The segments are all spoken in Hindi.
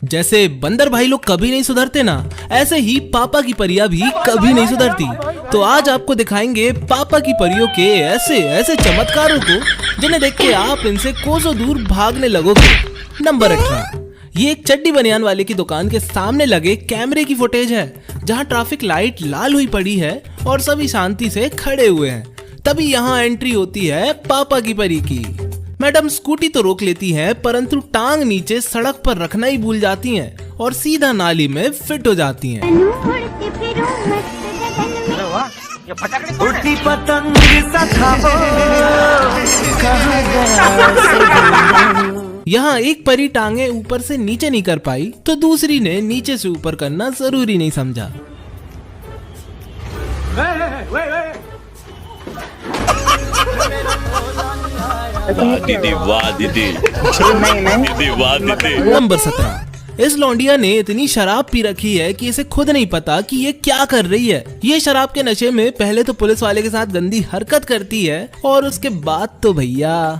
जैसे बंदर भाई लोग कभी नहीं सुधरते ना, ऐसे ही पापा की परियां भी कभी नहीं सुधरती। तो आज आपको दिखाएंगे पापा की परियों के ऐसे ऐसे चमत्कारों को जिन्हें देख के आप इनसे कोसों दूर भागने लगोगे। नंबर 18, ये एक चड्डी बनियान वाले की दुकान के सामने लगे कैमरे की फुटेज है, जहां ट्रैफिक लाइट लाल हुई पड़ी है और सभी शांति से खड़े हुए हैं। तभी यहाँ एंट्री होती है पापा की परी की। मैडम स्कूटी तो रोक लेती हैं, परंतु टांग नीचे सड़क पर रखना ही भूल जाती हैं और सीधा नाली में फिट हो जाती हैं। यहाँ एक परी टांगे ऊपर से नीचे नहीं कर पाई तो दूसरी ने नीचे से ऊपर करना जरूरी नहीं समझा। दीदी वाह दीदी, दीदी वाह दीदी। नंबर 17, इस लौंडिया ने इतनी शराब पी रखी है कि इसे खुद नहीं पता कि ये क्या कर रही है। ये शराब के नशे में पहले तो पुलिस वाले के साथ गंदी हरकत करती है और उसके बाद तो भैया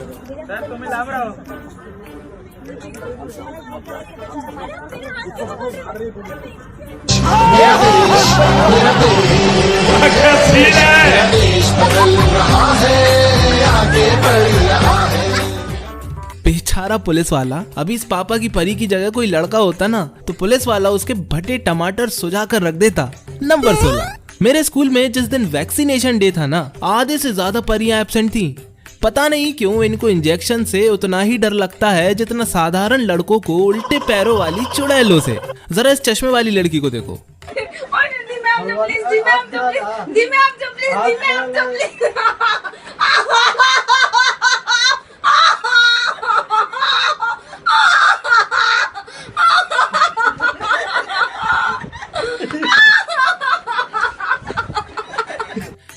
बेचारा पुलिस वाला। अभी इस पापा की परी की जगह कोई लड़का होता ना तो पुलिस वाला उसके भटे टमाटर सुझा कर रख देता। नंबर 16, मेरे स्कूल में जिस दिन वैक्सीनेशन डे था ना, आधे से ज्यादा परियां एब्सेंट थी। पता नहीं क्यों इनको इंजेक्शन से उतना ही डर लगता है जितना साधारण लड़कों को उल्टे पैरों वाली चुड़ैलों से। जरा इस चश्मे वाली लड़की को देखो।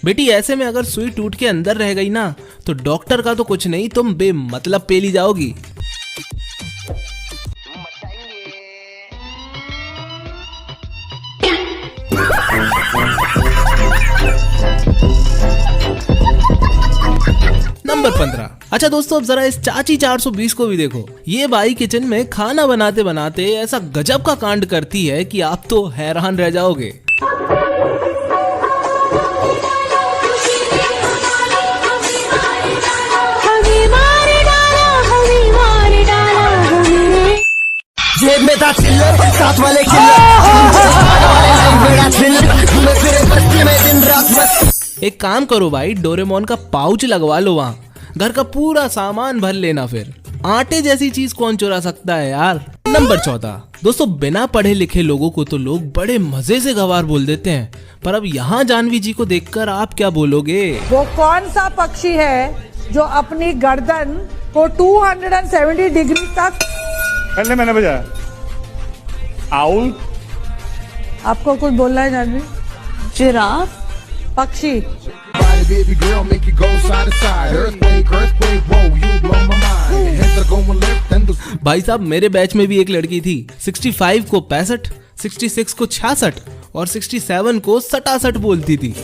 बेटी ऐसे में अगर सुई टूट के अंदर रह गई ना तो डॉक्टर का तो कुछ नहीं, तुम बेमतलब पेली जाओगी। नंबर 15, अच्छा दोस्तों अब जरा इस चाची 420 को भी देखो। ये बाई किचन में खाना बनाते बनाते ऐसा गजब का कांड करती है कि आप तो हैरान रह जाओगे। जेब में था चिल्लर, साथ वाले एक काम करो भाई, डोरेमोन का पाउच लगवा लो वहाँ, घर का पूरा सामान भर लेना। फिर आटे जैसी चीज कौन चुरा सकता है यार। नंबर 14, दोस्तों बिना पढ़े लिखे लोगों को तो लोग बड़े मजे से गवार बोल देते हैं, पर अब यहाँ जानवी जी को देखकर आप क्या बोलोगे? वो कौन सा पक्षी है जो अपनी गर्दन को 270 डिग्री तक पहले मैंने बजाया आउल। आपको कुछ बोलना है जानवी? जिराफ पक्षी। भाई साहब मेरे बैच में भी एक लड़की थी, 65 को 65, 66 को 66 और 67 को 67 बोलती थी।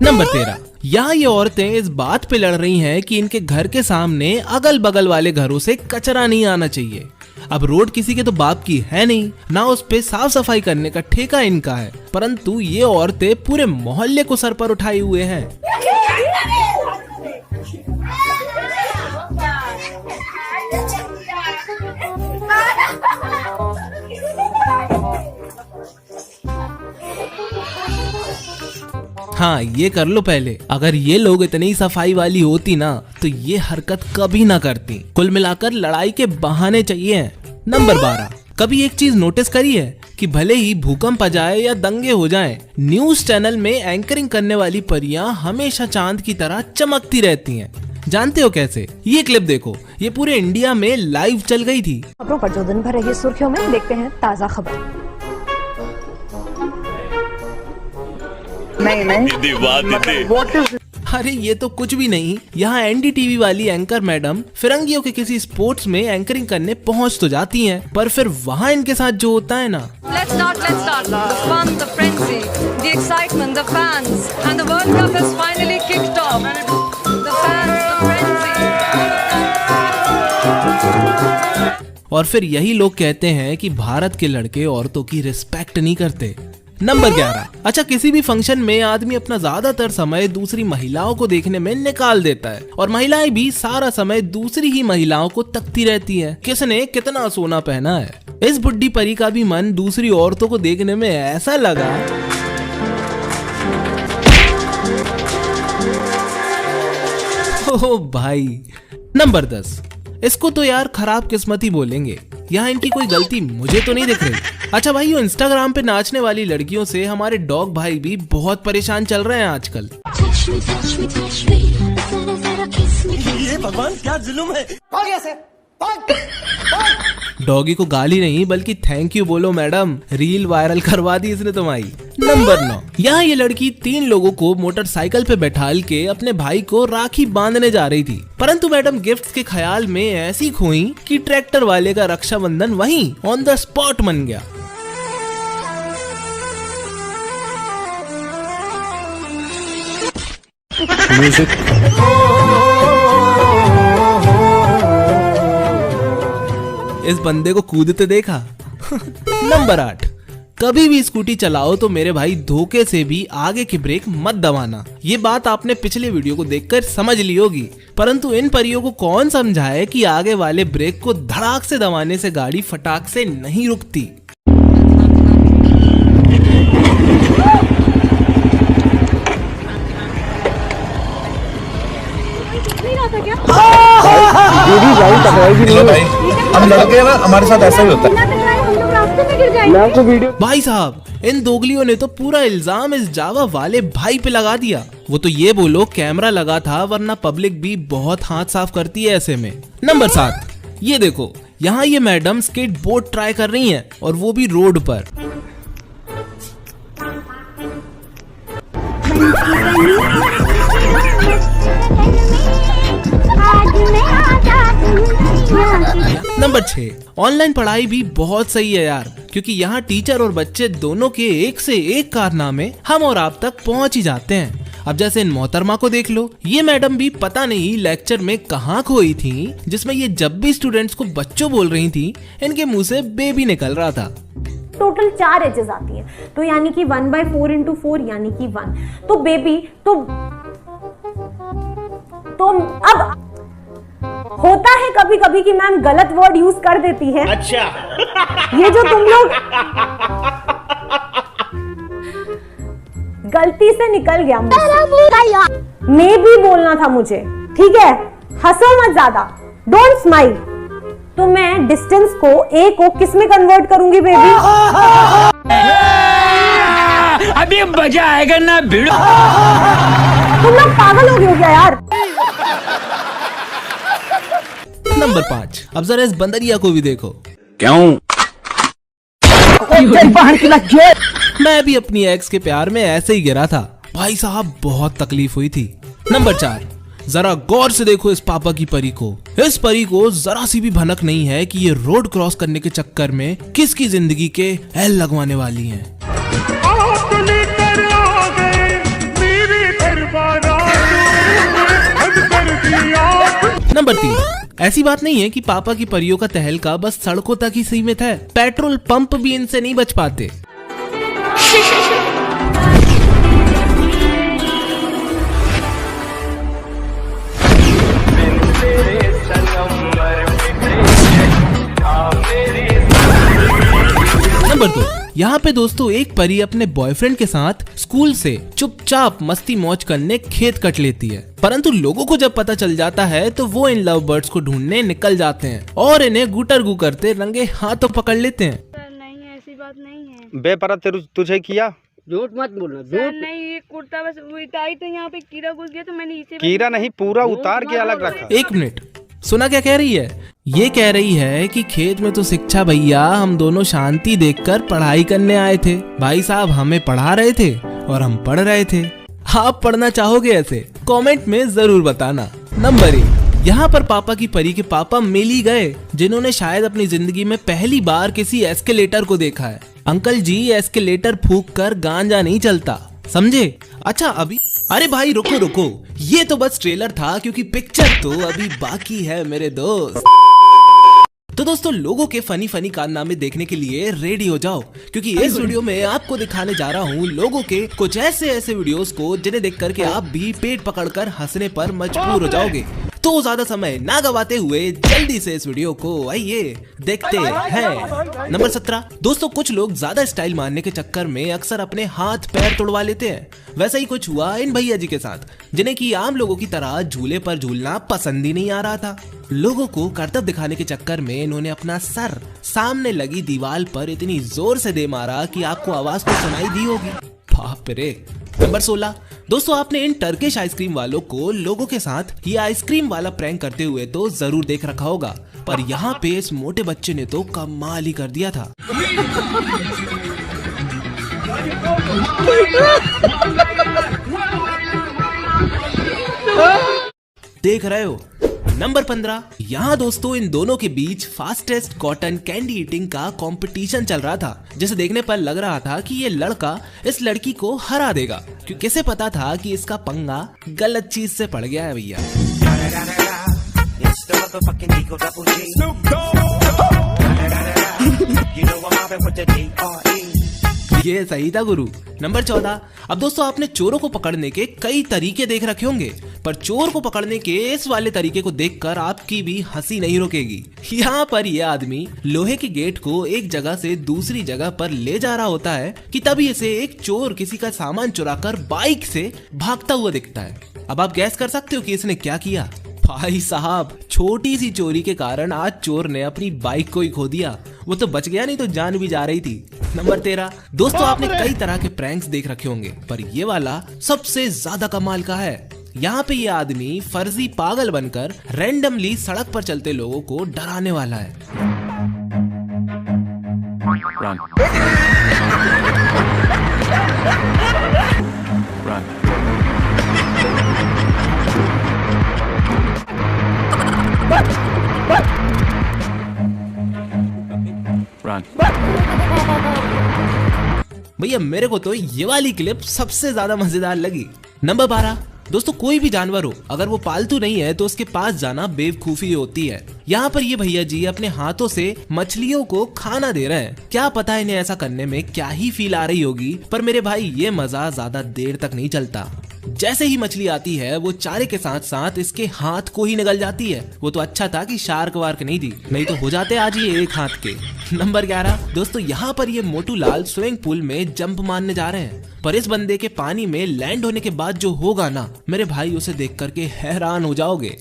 नंबर 13, यहाँ ये औरतें इस बात पे लड़ रही हैं कि इनके घर के सामने अगल बगल वाले घरों से कचरा नहीं आना चाहिए। अब रोड किसी के तो बाप की है नहीं, ना उस पे साफ सफाई करने का ठेका इनका है, परंतु ये औरतें पूरे मोहल्ले को सर पर उठाए हुए हैं। हाँ ये कर लो पहले। अगर ये लोग इतनी सफाई वाली होती ना तो ये हरकत कभी ना करती। कुल मिलाकर लड़ाई के बहाने चाहिए। नंबर 12, कभी एक चीज नोटिस करी है कि भले ही भूकंप आ जाए या दंगे हो जाएं, न्यूज चैनल में एंकरिंग करने वाली परियां हमेशा चांद की तरह चमकती रहती हैं। जानते हो कैसे? ये क्लिप देखो, ये पूरे इंडिया में लाइव चल गई थी। खबरों पर जो दिन भर रही सुर्खियों में, देखते हैं ताजा खबर। नहीं दीदी वाह दीदी। अरे ये तो कुछ भी नहीं, यहाँ एनडीटीवी वाली एंकर मैडम फिरंगियों के किसी स्पोर्ट्स में एंकरिंग करने पहुँच तो जाती हैं, पर फिर वहाँ इनके साथ जो होता है ना। Let's start. The fun, the frenzy, the excitement, the fans, and the World Cup has finally kicked off. The fans, the frenzy. और फिर यही लोग कहते हैं कि भारत के लड़के औरतों की रिस्पेक्ट नहीं करते। नंबर 11। अच्छा, किसी भी फंक्शन में आदमी अपना ज्यादातर समय दूसरी महिलाओं को देखने में निकाल देता है और महिलाएं भी सारा समय दूसरी ही महिलाओं को तकती रहती हैं, किसने कितना सोना पहना है। इस बुड्ढी परी का भी मन दूसरी औरतों को देखने में ऐसा लगा ओ भाई। नंबर 10। इसको तो यार खराब किस्मत ही बोलेंगे, यहाँ इनकी कोई गलती मुझे तो नहीं दिख रही। अच्छा भाई, इंस्टाग्राम पे नाचने वाली लड़कियों से हमारे डॉग भाई भी बहुत परेशान चल रहे हैं आजकल। ये भगवान क्या जुल्म है। डॉगी को गाली नहीं बल्कि थैंक यू बोलो मैडम, रील वायरल करवा दी इसने तुम्हारी। नंबर 9। यहाँ ये लड़की 3 लोगों को मोटरसाइकिल पे बैठाल के अपने भाई को राखी बांधने जा रही थी, परंतु मैडम गिफ्ट्स के ख्याल में ऐसी खोई कि ट्रैक्टर वाले का रक्षाबंधन वहीं ऑन द स्पॉट बन गया। इस बंदे को कूदते देखा। नंबर 8। कभी भी स्कूटी चलाओ तो मेरे भाई धोखे से भी आगे की ब्रेक मत दबाना। ये बात आपने पिछले वीडियो को देखकर समझ ली होगी, परंतु इन परियों को कौन समझाए कि आगे वाले ब्रेक को धड़ाक से दबाने से गाड़ी फटाक से नहीं रुकती। हम लड़के ना, हमारे साथ ऐसा ही होता है। भाई साहब, इन दोगलियों ने तो पूरा इल्जाम इस जावा वाले भाई पे लगा दिया। वो तो ये बोलो कैमरा लगा था, वरना पब्लिक भी बहुत हाथ साफ करती है ऐसे में। नंबर 7। ये देखो, यहाँ ये मैडम स्केट बोर्ड ट्राई कर रही हैं और वो भी रोड पर। नंबर 6। ऑनलाइन पढ़ाई भी बहुत सही है यार, क्योंकि यहाँ टीचर और बच्चे दोनों के एक से एक कारनामे हम और आप तक पहुँच ही जाते हैं। अब जैसे इन मोहतरमा को देख लो, ये मैडम भी पता नहीं लेक्चर में कहाँ खोई थी, जिसमें ये जब भी स्टूडेंट्स को बच्चों बोल रही थी, इनके मुंह से बेबी निकल रहा था। टोटल 4 एजेस आती हैं, तो यानी कि 1/4 × 4 यानी कि 1। तो बेबी तो अब होता है कभी कभी कि मैम गलत वर्ड यूज कर देती है। अच्छा। ये जो तुम लोग गलती से निकल गया मुझसे, मैं भी बोलना था मुझे, ठीक है? हंसो मत ज्यादा, डोंट स्माइल। तो मैं डिस्टेंस को ए को किस में कन्वर्ट करूंगी बेबी? अभी मजा आएगा ना भिड़ो। तुम लोग पागल हो गए हो क्या यार? नंबर 5। अब जरा इस बंदरिया को भी देखो। क्यों? मैं भी अपनी एक्स के प्यार में ऐसे ही गिरा था भाई साहब, बहुत तकलीफ हुई थी। नंबर 4। जरा गौर से देखो इस पापा की परी को। इस परी को जरा सी भी भनक नहीं है कि ये रोड क्रॉस करने के चक्कर में किसकी जिंदगी के एल लगवाने वाली हैं। नंबर 3। ऐसी बात नहीं है कि पापा की परियों का तहलका बस सड़कों तक ही सीमित है, पेट्रोल पंप भी इनसे नहीं बच पाते। नंबर 2। यहाँ पे दोस्तों एक परी अपने बॉयफ्रेंड के साथ स्कूल से चुपचाप मस्ती मौज करने खेत कट लेती है, परंतु लोगों को जब पता चल जाता है तो वो इन लव बर्ड्स को ढूंढने निकल जाते हैं और इन्हें गुटरगू करते रंगे हाथों पकड़ लेते हैं। नहीं, ऐसी बात नहीं है। बेपरा तुझे किया? झूठ मत बोलना। झूठ नहीं, ये कुर्ता बस उतारी तो यहाँ पे कीड़ा घुस गया तो मैंने इसे कीड़ा नहीं, पूरा उतार के अलग रखा। 1 मिनट, सुना क्या कह रही है? ये कह रही है कि खेत में तो शिक्षा भैया हम दोनों शांति देखकर पढ़ाई करने आए थे। भाई साहब हमें पढ़ा रहे थे और हम पढ़ रहे थे। आप पढ़ना चाहोगे ऐसे? कमेंट में जरूर बताना। नंबर 1। यहाँ पर पापा की परी के पापा मिल ही गए, जिन्होंने शायद अपनी जिंदगी में पहली बार किसी एस्केलेटर को देखा है। अंकल जी, एस्केलेटर फूंक कर गांजा नहीं चलता, समझे? अच्छा अभी, अरे भाई रुको रुको, ये तो बस ट्रेलर था, क्योंकि पिक्चर तो अभी बाकी है मेरे दोस्त। तो दोस्तों लोगों के फनी फनी कारनामे देखने के लिए रेडी हो जाओ, क्योंकि इस वीडियो में आपको दिखाने जा रहा हूँ लोगों के कुछ ऐसे वीडियोस को जिन्हें देख करके आप भी पेट पकड़कर हंसने पर मजबूर हो जाओगे। तो ज्यादा समय ना गवाते हुए जल्दी से इस वीडियो को आइए देखते हैं। नंबर 17 दोस्तों, कुछ लोग ज्यादा स्टाइल मारने के चक्कर में अक्सर अपने हाथ पैर तोड़वा लेते हैं। वैसा ही कुछ हुआ इन भैया जी के साथ, जिन्हें कि आम लोगों की तरह झूले पर झूलना पसंद ही नहीं आ रहा था। लोगों को करतब दिखाने के चक्कर में इन्होंने अपना सर सामने लगी दीवार पर इतनी जोर से दे मारा कि आपको आवाज तो सुनाई दी होगी। बाप रे। नंबर 16 दोस्तों, आपने इन टर्किश आइसक्रीम वालों को लोगों के साथ ये आइसक्रीम वाला प्रैंक करते हुए तो जरूर देख रखा होगा, पर यहाँ पे इस मोटे बच्चे ने तो कमाल ही कर दिया था। देख रहे हो। नंबर 15 यहाँ दोस्तों इन दोनों के बीच फास्टेस्ट कॉटन कैंडी ईटिंग का कंपटीशन चल रहा था, जिसे देखने पर लग रहा था कि ये लड़का इस लड़की को हरा देगा, क्योंकि किसे पता था कि इसका पंगा गलत चीज से पड़ गया है भैया। ये सही था गुरु। नंबर 14 अब दोस्तों आपने चोरों को पकड़ने के कई तरीके देख रखे होंगे, पर चोर को पकड़ने के इस वाले तरीके को देखकर आपकी भी हंसी नहीं रुकेगी। यहाँ पर यह आदमी लोहे के गेट को एक जगह से दूसरी जगह पर ले जा रहा होता है कि तभी इसे एक चोर किसी का सामान चुराकर बाइक से भागता हुआ दिखता है। अब आप गैस कर सकते हो कि इसने क्या किया। भाई साहब, छोटी सी चोरी के कारण आज चोर ने अपनी बाइक को ही खो दिया। वो तो बच गया, नहीं तो जान भी जा रही थी। नंबर 13 दोस्तों, आपने कई तरह के प्रैंक्स देख रखे होंगे, पर ये वाला सबसे ज्यादा कमाल का है। यहाँ पे ये आदमी फर्जी पागल बनकर रैंडमली सड़क पर चलते लोगों को डराने वाला है। भैया मेरे को तो ये वाली क्लिप सबसे ज्यादा मजेदार लगी। नंबर 12 दोस्तों, कोई भी जानवर हो अगर वो पालतू नहीं है तो उसके पास जाना बेवकूफी होती है। यहाँ पर ये भैया जी अपने हाथों से मछलियों को खाना दे रहे हैं। क्या पता इन्हें ऐसा करने में क्या ही फील आ रही होगी, पर मेरे भाई ये मजा ज्यादा देर तक नहीं चलता। जैसे ही मछली आती है वो चारे के साथ साथ इसके हाथ को ही निगल जाती है। वो तो अच्छा था कि शार्क वार्क नहीं थी, नहीं तो हो जाते आज ये एक हाथ के। नंबर 11 दोस्तों, यहाँ पर ये मोटू लाल स्विमिंग पूल में जंप मारने जा रहे हैं, पर इस बंदे के पानी में लैंड होने के बाद जो होगा ना, मेरे भाई उसे देख करके हैरान हो जाओगे।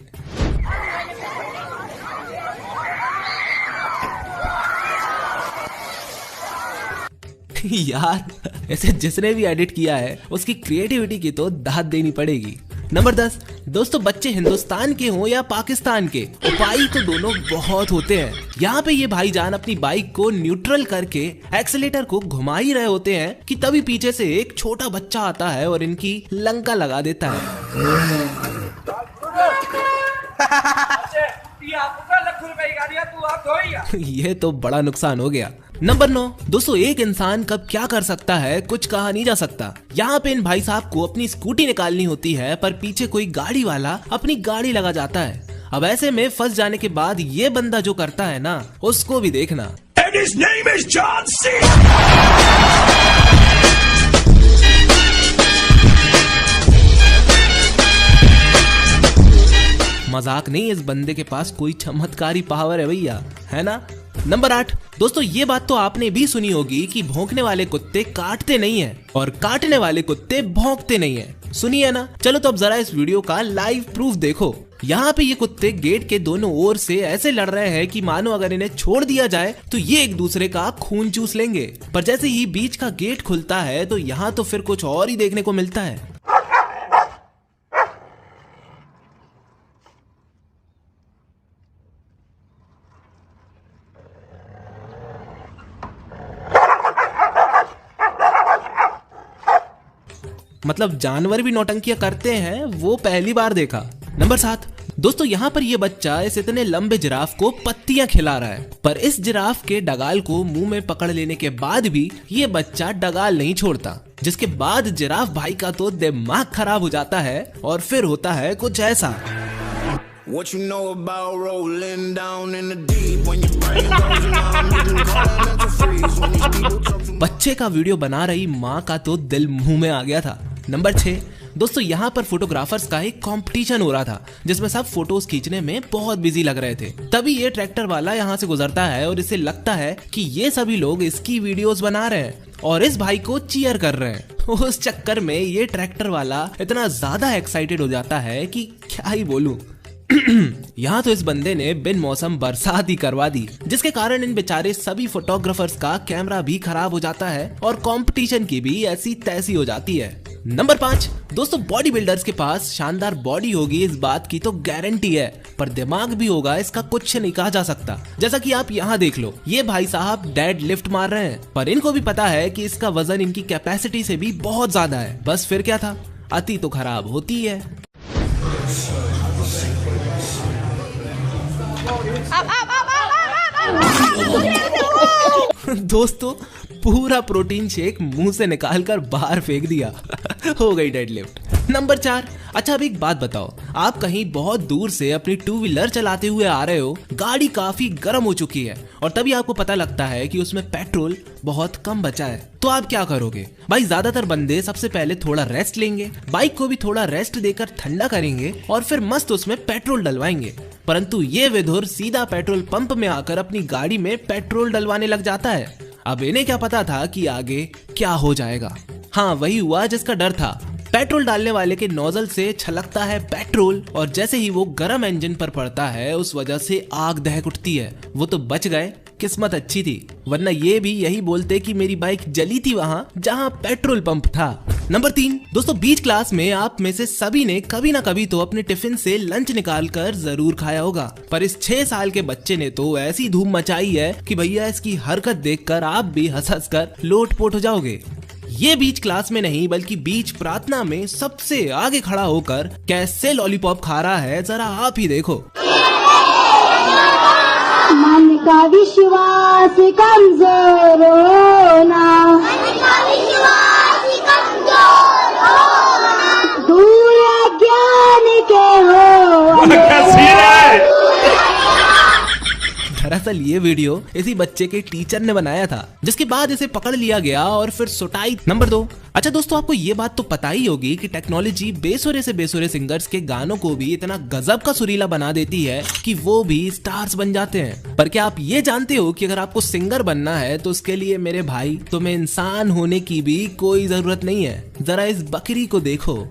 यार ऐसे जिसने भी एडिट किया है उसकी क्रिएटिविटी की तो दाद देनी पड़ेगी। नंबर 10 दोस्तों, बच्चे हिंदुस्तान के हों या पाकिस्तान के, उपाय तो दोनों बहुत होते हैं। यहाँ पे ये भाईजान अपनी बाइक को न्यूट्रल करके एक्सीलेटर को घुमा ही रहे होते हैं कि तभी पीछे से एक छोटा बच्चा आता है और इनकी लंका लगा देता है। ये तो बड़ा नुकसान हो गया। नंबर 9 दोस्तों, एक इंसान कब क्या कर सकता है कुछ कहा नहीं जा सकता। यहाँ पे इन भाई साहब को अपनी स्कूटी निकालनी होती है, पर पीछे कोई गाड़ी वाला अपनी गाड़ी लगा जाता है। अब ऐसे में फंस जाने के बाद ये बंदा जो करता है ना, उसको भी देखना। And his name is John C. मजाक नहीं, इस बंदे के पास कोई चमत्कारी पावर है भैया, है ना। नंबर 8 दोस्तों, ये बात तो आपने भी सुनी होगी कि भौंकने वाले कुत्ते काटते नहीं हैं और काटने वाले कुत्ते भौंकते नहीं हैं। सुनिए ना। चलो तो अब जरा इस वीडियो का लाइव प्रूफ देखो। यहाँ पे ये कुत्ते गेट के दोनों ओर से ऐसे लड़ रहे हैं कि मानो अगर इन्हें छोड़ दिया जाए तो ये एक दूसरे का खून चूस लेंगे, पर जैसे ही बीच का गेट खुलता है तो यहाँ तो फिर कुछ और ही देखने को मिलता है। मतलब जानवर भी नौटंकियां करते हैं, वो पहली बार देखा। नंबर 7 दोस्तों, यहाँ पर ये बच्चा इस इतने लंबे जिराफ को पत्तियां खिला रहा है, पर इस जिराफ के डगाल को मुंह में पकड़ लेने के बाद भी ये बच्चा डगाल नहीं छोड़ता, जिसके बाद जिराफ भाई का तो दिमाग खराब हो जाता है और फिर होता है कुछ ऐसा। What you know about rolling down in the deep when your brain goes around, you can call it mental freeze when these people talk too much. बच्चे का वीडियो बना रही माँ का तो दिल मुंह में आ गया था। नंबर 6 दोस्तों, यहाँ पर फोटोग्राफर्स का एक कंपटीशन हो रहा था जिसमें सब फोटोज खींचने में बहुत बिजी लग रहे थे। तभी ये ट्रैक्टर वाला यहाँ से गुजरता है और इसे लगता है कि ये सभी लोग इसकी वीडियोस बना रहे हैं और इस भाई को चीयर कर रहे हैं। उस चक्कर में ये ट्रैक्टर वाला इतना ज्यादा एक्साइटेड हो जाता है कि क्या ही बोलूं। यहाँ तो इस बंदे ने बिन मौसम बरसात ही करवा दी, जिसके कारण इन बेचारे सभी फोटोग्राफर्स का कैमरा भी खराब हो जाता है और कंपटीशन की भी ऐसी तैसी हो जाती है। नंबर 5 दोस्तों, बॉडी बिल्डर्स के पास शानदार बॉडी होगी इस बात की तो गारंटी है, पर दिमाग भी होगा इसका कुछ नहीं कहा जा सकता। जैसा कि आप यहाँ देख लो, ये भाई साहब डेड लिफ्ट मार रहे हैं, पर इनको भी पता है कि इसका वजन इनकी कैपेसिटी से भी बहुत ज्यादा है। बस फिर क्या था, अति तो खराब होती है। दोस्तों पूरा प्रोटीन शेक मुंह से निकालकर बाहर फेंक दिया। हो गई डेडलिफ्ट। नंबर 4, अच्छा अब एक बात बताओ, आप कहीं बहुत दूर से अपनी 2 व्हीलर चलाते हुए आ रहे हो, गाड़ी काफी गर्म हो चुकी है और तभी आपको पता लगता है कि उसमें पेट्रोल बहुत कम बचा है, तो आप क्या करोगे? भाई ज्यादातर बंदे सबसे पहले थोड़ा रेस्ट लेंगे, बाइक को भी थोड़ा रेस्ट देकर ठंडा करेंगे और फिर मस्त उसमें पेट्रोल डलवाएंगे। परंतु ये विधुर सीधा पेट्रोल पंप में आकर अपनी गाड़ी में पेट्रोल डलवाने लग जाता है। अब इन्हें क्या पता था कि आगे क्या हो जाएगा। हाँ, वही हुआ जिसका डर था। पेट्रोल डालने वाले के नोजल से छलकता है पेट्रोल और जैसे ही वो गर्म इंजन पर पड़ता है उस वजह से आग दहक उठती है। वो तो बच गए, किस्मत अच्छी थी, वरना ये भी यही बोलते कि मेरी बाइक जली थी वहाँ जहाँ पेट्रोल पंप था। नंबर 3 दोस्तों, बीच क्लास में आप में से सभी ने कभी ना कभी तो अपने टिफिन से लंच निकाल कर जरूर खाया होगा, पर इस 6 साल के बच्चे ने तो ऐसी धूम मचाई है कि भैया इसकी हरकत देखकर आप भी हंस हंस कर लोटपोट हो जाओगे। ये बीच क्लास में नहीं बल्कि बीच प्रार्थना में सबसे आगे खड़ा होकर कैसे लॉलीपॉप खा रहा है, जरा आप ही देखो। मन का विश्वास कमजोर होना, दूर ज्ञान के हो। दरअसल ये वीडियो इसी बच्चे के टीचर ने बनाया था, जिसके बाद इसे पकड़ लिया गया और फिर सुटाई। नंबर 2, अच्छा दोस्तों, आपको ये बात तो पता ही होगी कि टेक्नोलॉजी बेसुरे से बेसुरे सिंगर्स के गानों को भी इतना गजब का सुरीला बना देती है कि वो भी स्टार्स बन जाते हैं। पर क्या आप ये जानते हो कि अगर आपको सिंगर बनना है तो उसके लिए मेरे भाई तुम्हें इंसान होने की भी कोई जरूरत नहीं है। जरा इस बकरी को देखो।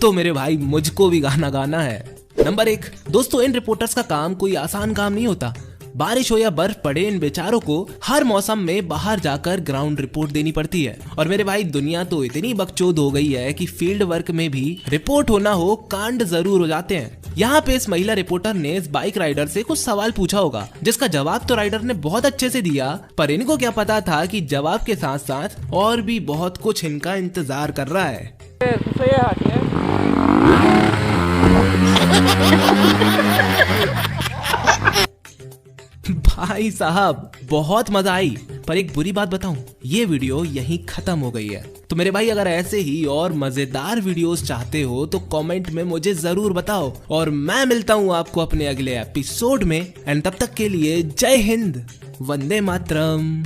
तो मेरे भाई मुझको भी गाना गाना है। नंबर 1 दोस्तों, इन रिपोर्टर्स का काम कोई आसान काम नहीं होता। बारिश हो या बर्फ पड़े, इन बेचारों को हर मौसम में बाहर जाकर ग्राउंड रिपोर्ट देनी पड़ती है। और मेरे भाई दुनिया तो इतनी बकचोद हो गई है कि फील्ड वर्क में भी रिपोर्ट होना हो कांड जरूर हो जाते हैं। यहाँ पे इस महिला रिपोर्टर ने इस बाइक राइडर से कुछ सवाल पूछा होगा, जिसका जवाब तो राइडर ने बहुत अच्छे से दिया, पर इनको क्या पता था कि जवाब के साथ साथ और भी बहुत कुछ इनका इंतजार कर रहा है। भाई साहब बहुत मजा आई, पर एक बुरी बात बताऊं, ये वीडियो यहीं खत्म हो गई है। तो मेरे भाई अगर ऐसे ही और मजेदार वीडियोस चाहते हो तो कमेंट में मुझे जरूर बताओ और मैं मिलता हूं आपको अपने अगले एपिसोड में। एंड तब तक के लिए जय हिंद, वंदे मातरम।